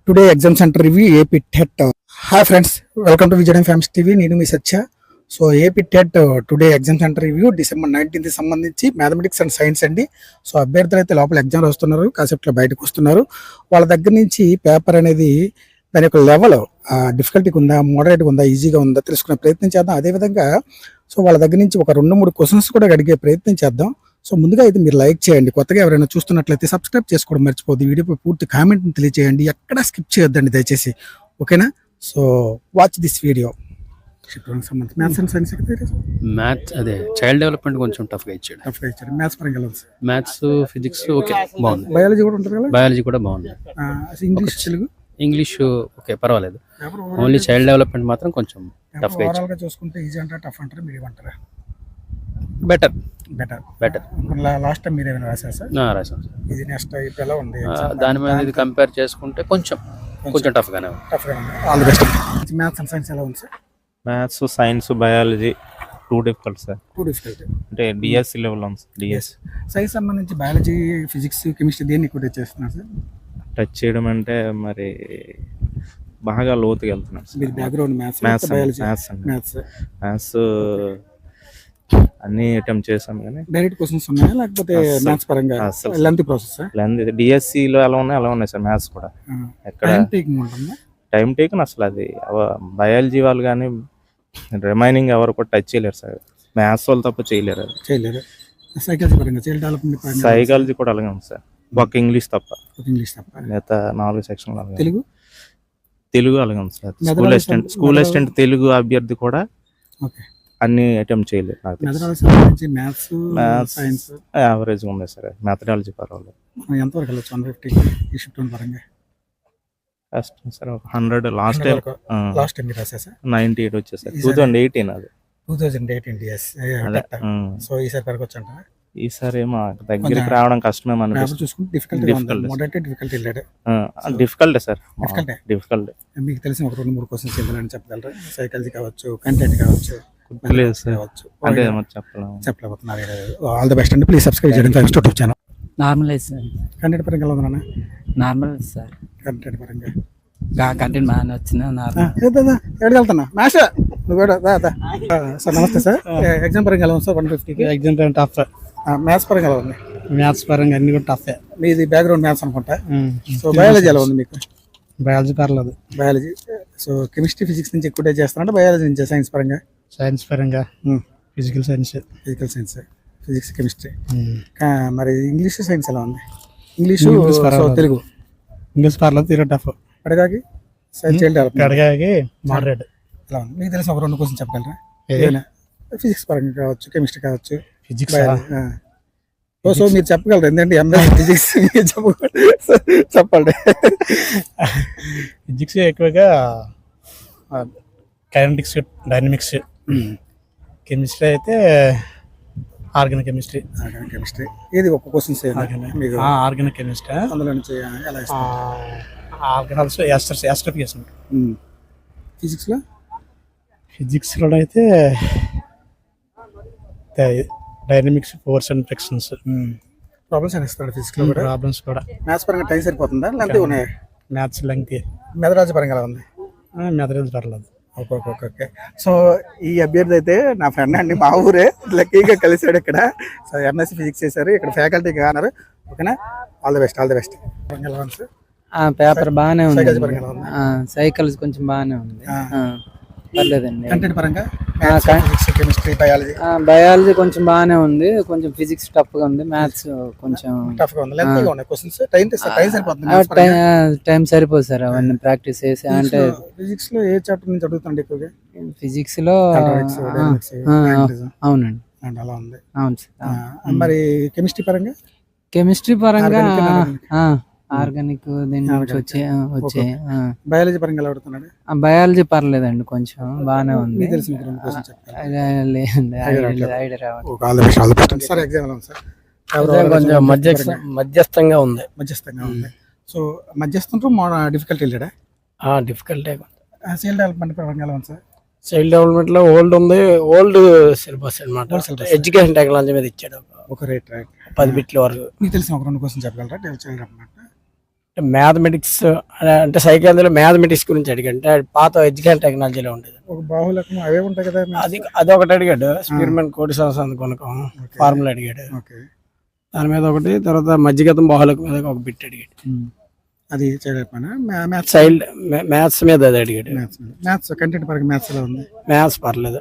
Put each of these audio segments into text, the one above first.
Today exam centre review AP TET. Hi friends, welcome to Vijay family TV. నేను మీ Satya. So AP TET today exam centre review December 19th సంబంధించి mathematics and science అండి. So అభ్యర్థులు అయితే లోపల exam రాస్తున్నారు, కాన్సెప్ట్లో బయటకు వస్తున్నారు. వాళ్ళ దగ్గర నుంచి పేపర్ అనేది దాని యొక్క లెవెల్ డిఫికల్టీగా ఉందా, మోడరేట్గా ఉందా, ఈజీగా ఉందా తెలుసుకునే ప్రయత్నం చేద్దాం. అదేవిధంగా సో వాళ్ళ దగ్గర నుంచి ఒక 2-3 క్వశ్చన్స్ కూడా అడిగే ప్రయత్నం చేద్దాం. సో ముందుగా అయితే మీరు లైక్ చేయండి, కొత్తగా ఎవరైనా చూస్తున్నట్లయితే సబ్స్క్రైబ్ చేసుకోవడం మర్చిపోద్దు, వీడియోపై పూర్తి కామెంట్ని తెలియజేయండి, ఎక్కడ స్కిప్ చేయొద్దండి దయచేసి, ఓకేనా? So watch this video. Maths and science maths అదే చైల్డ్ డెవలప్మెంట్ కొంచెం టఫ్గా ఇచ్చాడు. మ్యాథ్స్ పరంగా మ్యాథ్స్ ఫిజిక్స్ ఓకే బాగుంది. బయాలజీ కూడా ఉంటుంది కదా? బయాలజీ కూడా బాగుంది. ఇంగ్లీష్, తెలుగు, ఇంగ్లీష్ ఓకే పర్వాలేదు. ఓన్లీ చైల్డ్ డెవలప్మెంట్ మాత్రం కొంచెం టఫ్గా ఇచ్చాడు. చూసుకుంటే ఈజీ అంటారా, టఫ్ అంటారా, మీరు ఏమంటారా? బెటర్. లాస్ట్ టైం మీరు ఏమైనా రాశారు సార్? రాసాం సార్. ఇది నెక్స్ట్ ఇప్పుడు ఎలా ఉంది? దాని మీద ఇది కంపేర్ చేసుకుంటే కొంచెం టఫ్గానే ఉంది. All the best. Maths and science ఎలా ఉంది sir? Maths, science, biology too difficult sir. అంటే డిఎస్సి లెవెల్ ఉంది సార్. డిఎస్ సైన్స్ సంబంధించి బయాలజీ, ఫిజిక్స్, కెమిస్ట్రీ దేన్ని ఎక్కువ టచ్ చేస్తున్నారు సార్? టచ్ చేయడం అంటే మరి బాగా లోతుకి వెళ్తున్నాం సార్. మీరు బ్యాక్గ్రౌండ్ మ్యాథ్స్ అన్ని అటెంప్ట్ చేసాం కానీ డైరెక్ట్ క్వశ్చన్స్ ఉన్నాయా లేకపోతే మ్యాథ్స్ పరంగా లెంత్ ప్రాసెస్? డిఎస్సిలో ఎలా ఉన్నాయి సార్. మ్యాథ్స్ కూడా ఎక్కడ టైం టేకన్ అసలు అది బయాలజీ వాళ్ళు కానీ రిమైనింగ్ ఎవరు కూడా టచ్ చేయలేరు సార్. మ్యాథ్స్ వాళ్ళు తప్ప చేయలేరు. సైకాలజీ కూడా అలాగే ఉంది సార్. ఒక ఇంగ్లీష్ తప్ప మిగతా 4 సెక్షన్లు తెలుగు అలాగే ఉంది సార్. స్కూల్ అసిస్టెంట్ తెలుగు అభ్యర్థి కూడా అన్ని అటెంప్ట్ చేయలేదు. మ్యాథ్స్ యావరేజ్ ఉంది సార్. మ్యాథడాలజీ పర్వాలేదు. కష్టం సార్. 100 లాస్ట్ టైం 98 వచ్చేది సార్. 2018 అది. 2018 ఈసారి ఏమో దగ్గరికి రావడం కష్టమేమో అనిపిస్తుంది. Difficult sir. డిఫికల్ట్. మీకు తెలిసిన ఒక 2-3 క్వశ్చన్స్ ఏమైనా చెప్పగలరా? సైకాలజీ కావచ్చు, కంటెంట్ కావచ్చు. అంటే చెప్పలేకపోతున్నారు. ఆల్ ది బెస్ట్ అండి. ప్లీజ్ సబ్స్క్రైబ్ చేయండి YouTube channel. Normalise sir. Content పరంగా ఎలా ఉందన్న? Normal sir. కంటెంట్ పరంగా కంటెంట్ బాగానే వచ్చింది. ఎక్కడికి వెళ్తున్నా మాస్టర్? నువ్వు కూడా సార్. నమస్తే సార్. ఎగ్జామ్ పరంగా ఎలా ఉంది సార్? 150కి ఎగ్జామ్ టైం టఫ్. మ్యాథ్స్ పరంగా ఎలా ఉంది? మ్యాథ్స్ పరంగా అన్ని కూడా టఫ్. మీది బ్యాక్గ్రౌండ్ మ్యాథ్స్ అనుకుంటా. సో బయాలజీ ఎలా ఉంది మీకు? బయాలజీ పర్లేదు. బయాలజీ. సో కెమిస్ట్రీ, ఫిజిక్స్ నుంచి ఎక్కువ టచ్ చేస్తారంటే బయాలజీ నుంచి? సైన్స్ పరంగా? సైన్స్ పరంగా ఫిజికల్ సైన్స్, ఫిజిక్స్, కెమిస్ట్రీ. మరి ఇంగ్లీష్, సైన్స్ ఎలా ఉంది? ఇంగ్లీషు, తెలుగు? ఇంగ్లీష్ పర్లేదు, తీరు టఫ్. అడగాకి అడగాకి మోడరేట్ ఎలా ఉంది? మీకు తెలిసిన ఒక 2 క్వశ్చన్ చెప్పగలరా? ఫిజిక్స్ పరంగా కావచ్చు, కెమిస్ట్రీ కావచ్చు, ఫిజిక్స్. సో మీరు చెప్పగలరు, ఎందుకంటే ఎంఎస్ ఫిజిక్స్ చెప్పండి. ఫిజిక్స్ ఎక్కువగా కైనెటిక్స్, డైనమిక్స్. కెమిస్ట్రీ అయితే ఆర్గానిక్ కెమిస్ట్రీ. ఏది ఒక క్వశ్చన్స్ ఆర్గానిక్ కెమిస్ట్రీ. అందులో నుంచి ఎలా ఆర్గానిక్స్ ఎస్ట్రఫికేషన్. ఫిజిక్స్లో అయితే dynamics, force and frictions. Problems ఇస్తాడు ఫిజిక్స్ లో. ప్రాబ్లమ్స్ కూడా. మ్యాథ్స్ పరంగా టైం సరిపోతుందా లేకపోతే ఉన్నాయి? Maths length. మెథడాలజీ పరంగా ఎలా ఉంది? మెథడాలజీ పర్లేదు. ఓకే. సో ఈ అభ్యర్థి అయితే నా ఫ్రెండ్ అండి, మా ఊరే, లక్కీగా కలిసాడు ఇక్కడ. సో ఎంఎస్సీ ఫిజిక్స్ చేశారు, ఇక్కడ ఫ్యాకల్టీగా అన్నారు. ఓకేనా? All the best. పేపర్ బాగానే ఉంది. సైకాలజీ కొంచెం బాగానే ఉంది, పర్లేదండి. కంటెంట్ పరంగా కెమిస్ట్రీ, బయాలజీ కొంచెం బాగానే ఉంది, కొంచెం ఫిజిక్స్ టఫ్ గా ఉంది, మ్యాథ్స్ కొంచెం టఫ్ గా ఉంది. లెంగ్తీగా ఉన్నాయి క్వశ్చన్స్. టైం సరిపోదు సార్ అవన్నీ ప్రాక్టీస్ చేసి. అంటే ఫిజిక్స్ లో ఏ చాప్టర్ నుంచి అడుగుతాండి ఎక్కువగా? ఫిజిక్స్ లో అవునండి. అలా ఉంది. అవును సార్. మరి కెమిస్ట్రీ పరంగా ఆర్గానిక్ దీని నుంచి వచ్చే. బయాలజీ పరంగా ఎలా అడుగుతున్నాడు? బయాలజీ పర్లేదండి, కొంచెం బాగానే ఉంది. కొంచెం మధ్యస్థంగా ఉంది. సో మధ్యస్థం డిఫికల్టీ లేడా? డిఫికల్టీ. చైల్డ్ డెవలప్మెంట్ పరంగా ఎలా ఉంది సార్? చైల్డ్ డెవలప్మెంట్ లో ఓల్డ్ సిలబస్ అనమాట. ఎడ్యుకేషన్ టెక్నాలజీ మీద ఇచ్చాడు. ఒక రేట్ 10 బిట్ల వరకు. మీకు తెలిసిన ఒక 2 క్వశ్చన్ చెప్పగలరా? చైల్డ్ డెవలప్మెంట్ మ్యాథమెటిక్స్ అంటే సైకాలజీలో మ్యాథమెటిక్స్ గురించి అడిగాడు. అంటే పాత ఎడ్యుకేషన్ టెక్నాలజీలో ఉండేది. ఒక బాహులకం అవే ఉంటాయి కదా. అదొకటి అడిగాడు. స్పీర్మన్ కోటి సంవత్సరం కొనకం ఫార్ములా అడిగాడు. ఓకే, దాని మీద ఒకటి, తర్వాత మధ్యగతం బాహులకం మీద ఒక బిట్ అడిగాడు. అది చేయలేకపోయినా చైల్డ్ మ్యాథ్స్ మీద అది అడిగాడు. మ్యాథ్స్ కంటెంట్ పరంగా మ్యాథ్స్ ఎలా ఉంది? మ్యాథ్స్ పర్లేదు.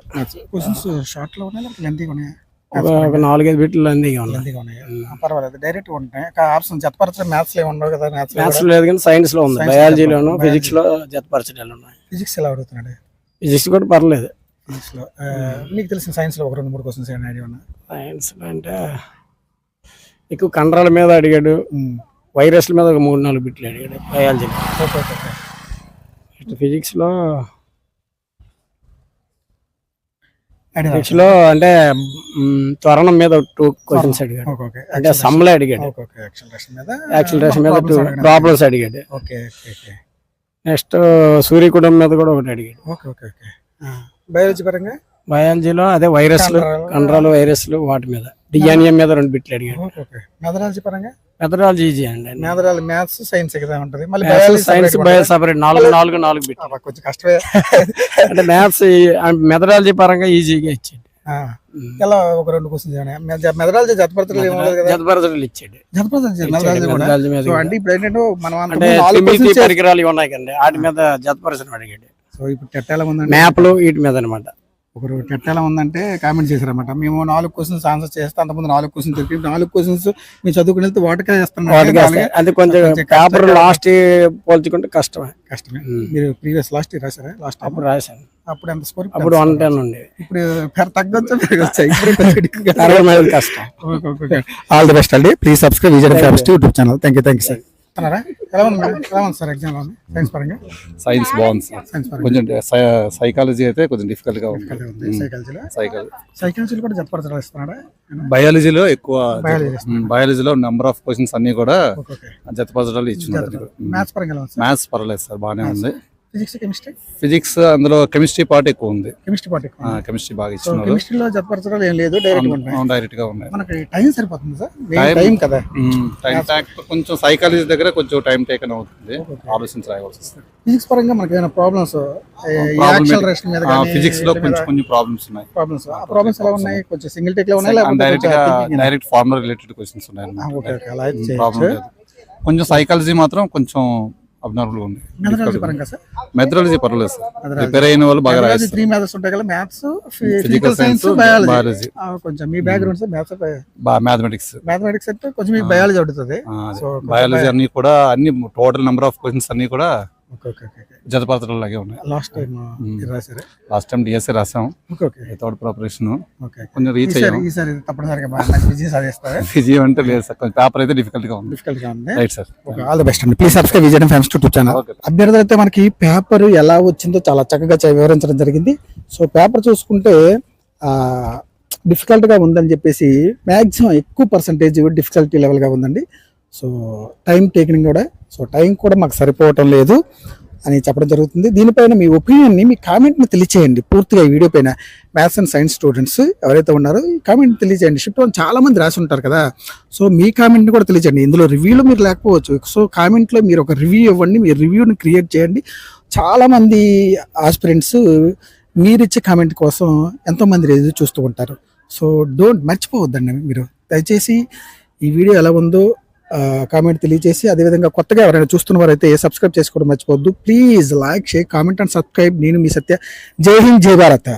క్వశ్చన్స్ షార్ట్ లో ఉన్నాయి, లెంతీగా ఉన్నాయా? ఒక 4-5 బిట్లు అందిగా ఉన్నాయి. లెంతీగా ఉన్నాయా? పర్వాలేదు, డైరెక్ట్ ఉంటాయి. ఆప్షన్ జతపరచడం మ్యాథ్స్ లో ఉండవు కదా. మ్యాథ్స్ లేదు కానీ సైన్స్ లో ఉంది. బయాలజీలోను ఫిజిక్స్ లో జతపరచడాలు ఉన్నాయి. ఫిజిక్స్ ఎలా అడుగుతున్నాడు? ఫిజిక్స్ కూడా పర్లేదు. ఫిజిక్స్ లో మీకు తెలిసిన సైన్స్ లో ఒక 2-3 క్వశ్చన్స్ ఏమైనా ఐడియా ఉన్నా? సైన్స్ లో అంటే ఎక్కువ కండరాల మీద అడిగాడు. వైరస్ల మీద ఒక 3-4 బిట్లు అడిగాడు బయాలజీలో. ఫిజిక్స్ లో అంటే త్వరణం మీద 2 క్వశ్చన్స్ అడిగాడు. అంటే సమ్లే అడిగాడు. యాక్సిలరేషన్ మీద 2 ప్రాబ్లమ్స్ అడిగాడు. నెక్స్ట్ సూర్యకుడం మీద కూడా ఒకటి అడిగాడు. బయాలజీ పరంగా బయాలజీలో అదే వైరస్లు, కండరాలు, వైరస్లు వాటి మీద డిఎన్ఏ మీద 2 బిట్లు అడిగాడు. మెథడాలజీ పరంగా మెథడాలజీ ఈజీ అండి. మ్యాథ్స్ సైన్స్ ఎగ్జామ్ ఉంటుంది. మళ్ళీ సైన్స్ బయో సపరేట్ 4 బిట్లు. కొంచెం కష్టమే. అంటే మ్యాథ్స్ మెథడాలజీ పరంగా ఈజీగా ఇచ్చాడు. ఎలా ఒక 2 క్వశ్చన్స్ మెథడాలజీ జతపరచలు జతపరచలు ఇచ్చాడు. మెథడాలజీ మీద అంటే ఇప్పుడు ఏంటంటే మనం అంటే పరికరాలు ఉన్నాయి కదండి, వాటి మీద జతపరచడం అడిగాడు. సో ఇప్పుడు టెట్ ఎలా ఉందండి? మ్యాప్లు వీటి మీద అనమాట. ఒకరు టెట్ ఎలా ఉందంటే కామెంట్ చేశారన్నమాట. మేము 4 క్వశ్చన్స్ ఆన్సర్ చేస్తే అంతకుముందు 4 క్వశ్చన్స్ దొరికి 4 క్వశ్చన్స్ మేము చదువుకుని వెళ్తే వాటికే చేస్తున్నాం. అది కొంచెం పేపర్ లాస్ట్ పోల్చుకుంటే కష్టమే. మీరు ప్రీవియస్ లాస్ట్ రాసారా? అప్పుడు రాశాను. అప్పుడు ఎంత స్కోర్? అప్పుడు 110 ఉండేది. ఇప్పుడు తగ్గొచ్చా పెరగొచ్చా? కష్టం. ఆల్ ది బెస్ట్ అండి. Please subscribe Vijay family YouTube channel. Thank you sir. ఎలా ఉంది మేడం? ఎలా ఉంది సార్ ఎగ్జామ్? సైన్స్ పరంగా సైన్స్ బాగుంది సార్. సైన్స్ పరంగా కొంచెం సైకాలజీ అయితే కొంచెం డిఫికల్ట్ గా ఉంది. సైకాలజీ కూడా జతపరచడం ఇస్తున్నాడా? బయాలజీలో ఎక్కువ, బయాలజీలో నెంబర్ ఆఫ్ క్వశ్చన్స్ అన్ని కూడా జతపరచడాలు ఇచ్చినారు. మ్యాథ్స్ పరంగా మ్యాథ్స్ పర్లేదు సార్, బాగానే ఉంది. Physics, chemistry? ఫిజిక్స్ అందులో కెమిస్ట్రీ పార్ట్ ఎక్కువ ఉంది. కెమిస్ట్రీ పార్ట్ ఎక్కువ. కెమిస్ట్రీ బాగా ఇచ్చినారు. కెమిస్ట్రీలో జతపరచడాలు ఏం లేదు, డైరెక్ట్ గా ఉన్నాయి. మనకి టైం సరిపోతుంది సార్. టైం కదా, కొంచెం సైకాలజీ దగ్గర కొంచెం టైం టేకన్ అవుతుంది, ఆలోచించి రాయవలసి వస్తుంది. ఫిజిక్స్ పరంగా మనకి ఏమైనా ప్రాబ్లమ్స్? ఫిజిక్స్ లో కొంచెం ప్రాబ్లమ్స్ ఉన్నాయి. ప్రాబ్లమ్స్ ఎలా ఉన్నాయి? కొంచెం సింగిల్ టేక్ లో ఉన్నాయి, డైరెక్ట్ ఫార్ములా రిలేటెడ్ క్వశ్చన్స్ ఉన్నాయి. ప్రాబ్లం లేదు. కొంచెం సైకాలజీ మాత్రం కొంచెం అబ్నార్మల్ గా ఉంది. మెథడాలజీ పర్వాలేదు సార్, ప్రిపేర్ అయిన వాళ్ళు బాగా రాస్తారు. 3 మ్యాథ్స్ ఉంటాయి కదా, మ్యాథ్స్, ఫిజికల్ సైన్స్, బయాలజీ. కొంచెం మీ బ్యాక్గ్రౌండ్ సార్ మ్యాథ్స్, మ్యాథమెటిక్స్ అంటే కొంచెం మీకు బయాలజీ అవుతుంది. బయాలజీ అన్ని కూడా అన్ని టోటల్ నెంబర్ ఆఫ్ క్వశ్చన్స్ అన్ని కూడా జతపరచడం లాగే ఉన్నాయి. లాస్ట్ టైం డిఎస్ఏ రాసాం వితౌట్ ప్రిపరేషన్, కొంచెం రీచ్ అయ్యాం. విజయం అంటే లేదు సార్, కొంచెం పేపర్ అయితే డిఫికల్ట్ గా ఉంది. Right sir, all the best అండి. Please subscribe Vijay family YouTube channel. అభ్యర్థులు అయితే మనకి పేపర్ ఎలా వచ్చిందో చాలా చక్కగా వివరించడం జరిగింది. సో పేపర్ చూసుకుంటే డిఫికల్ట్ గా ఉందని చెప్పేసి మాక్సిమం ఎక్కువ పర్సంటేజ్ డిఫికల్టీ లెవెల్ గా ఉందండి. సో టైం టేకింగ్ కూడా, సో టైం కూడా మాకు సరిపోవటం లేదు అని చెప్పడం జరుగుతుంది. దీనిపైన మీ ఒపీనియన్ని, మీ కామెంట్ని తెలియచేయండి. పూర్తిగా ఈ వీడియో పైన మ్యాథ్స్ అండ్ సైన్స్ స్టూడెంట్స్ ఎవరైతే ఉన్నారో ఈ కామెంట్ తెలియచేయండి. షిఫ్ట్ 1 చాలా మంది రాసి ఉంటారు కదా, సో మీ కామెంట్ని కూడా తెలియచేయండి. ఇందులో రివ్యూలో మీరు లేకపోవచ్చు, సో కామెంట్లో మీరు ఒక రివ్యూ ఇవ్వండి, మీ రివ్యూని క్రియేట్ చేయండి. చాలామంది ఆస్పిరెంట్స్ మీరిచ్చే కామెంట్ కోసం ఎంతోమంది ఎదురు చూస్తూ ఉంటారు. సో మర్చిపోవద్దండి మీరు. దయచేసి ఈ వీడియో ఎలా ఉందో కామెంట్ తెలియజేసి, అదేవిధంగా కొత్తగా ఎవరైనా చూస్తున్న వారైతే సబ్స్క్రైబ్ చేసుకోవడం మర్చిపోవద్దు. Please like, share, comment and subscribe. నేను మీ సత్య. జై హింద్, జై భారత్.